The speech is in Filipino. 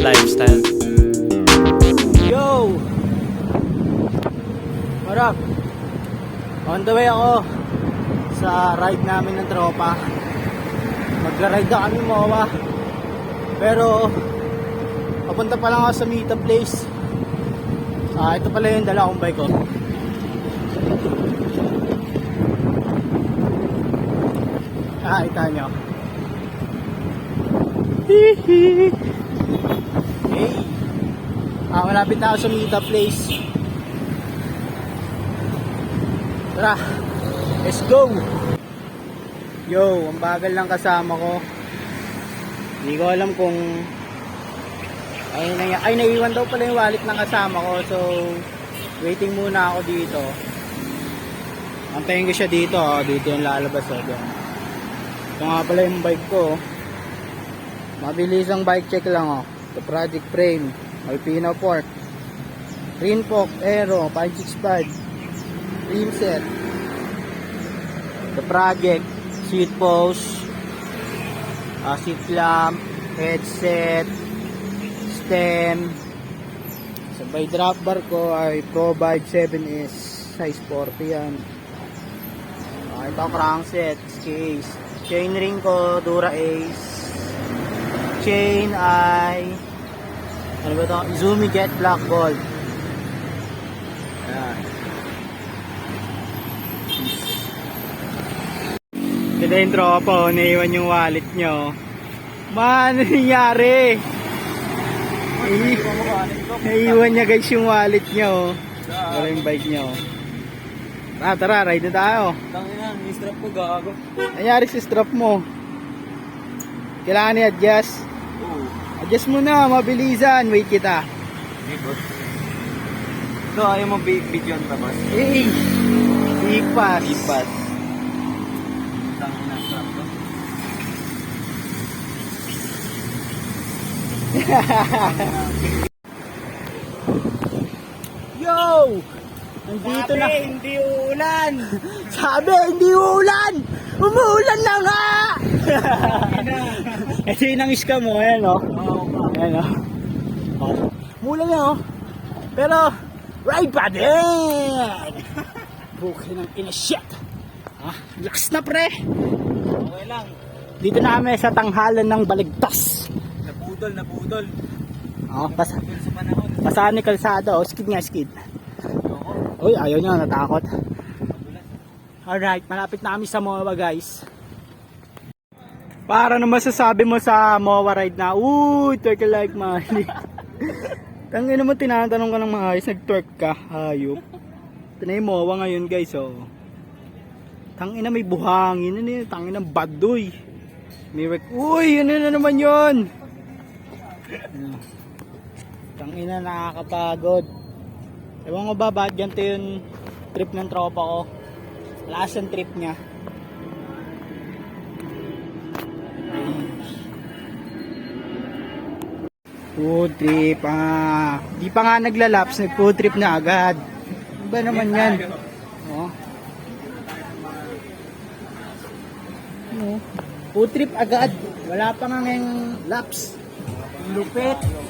lifestyle. Yo! What up? On the way ako sa ride namin ng tropa. Magra-ride na kami MOA. Pero papunta pa lang ako sa meetup place. Ito pala yung dala kong bike ko. Kita nyo. Hihi. Hey. Malapit na ako sa meetup place. Tara, let's go. Yo, ang bagal lang kasama ko. Hindi ko alam kung ay naiwan daw pala yung wallet ng kasama ko. So waiting muna ako dito. Antayin ko siya dito. Dito yung lalabas. Ito nga pala yung bike ko. Mabilis ang bike check lang. The Project Frame, Alpina Fork, Rinpock Aero 565, rim set, the Project seat post, seat lamp, headset, stem. Sabay drop bar ko ay Pro Vibe 7S size 40 yan. Ito crankset, case, chain ring ko Dura Ace, chain ay ano ba ito? Izumi Jet Black Gold. Ayan. Ito yung tropa, naiwan yung wallet nyo. Man, ano nangyari? Naiwan niya guys yung wallet nyo. Wala yung bike nyo. Tara, ride na tayo. Tangina, may strap ko gago. Nangyari sa strap mo? Kailangan i-adjust. Adjust mo na, mabilisan. Wait kita. Ito, ayaw mo video ang tabas. Ipas. Tangina, strap ko. Yo! Nandito na. Hindi uulan. Sabi, hindi uulan! Umuulan na nga! Ito yung nang-scam mo, ayan o. Ayan o. Umuulan na o. Pero, ride pa din! Bukay ng ina-shit. Lakas na pre! Okay lang. Dito na kami sa tanghalan ng Baligtas. Nabudol. Nabudol sa panahon. Pasahan ni kalsada o. Skid nga, skid. Uy, ayaw nyo, natakot. Alright, malapit na kami sa MOA guys. Para naman masasabi mo sa MOA ride na, uy, twerk like money. Tangina mo, tinatanong ka ng mga ayos, nag-twerk ka, hayop. Ito na yung MOA ngayon guys, oh. Tangina may buhangin, ano yun, tangina badoy. May work, uy, yun na naman yun. Tangina nakakapagod. Ewan ko ba, bakit ganito yung trip ng tropa ko. Last ang trip niya. Food trip, di pa nga naglalaps, nag-food trip na agad. Ano ba naman yan? Food trip agad. Wala pa nga ngayong laps. Lupit.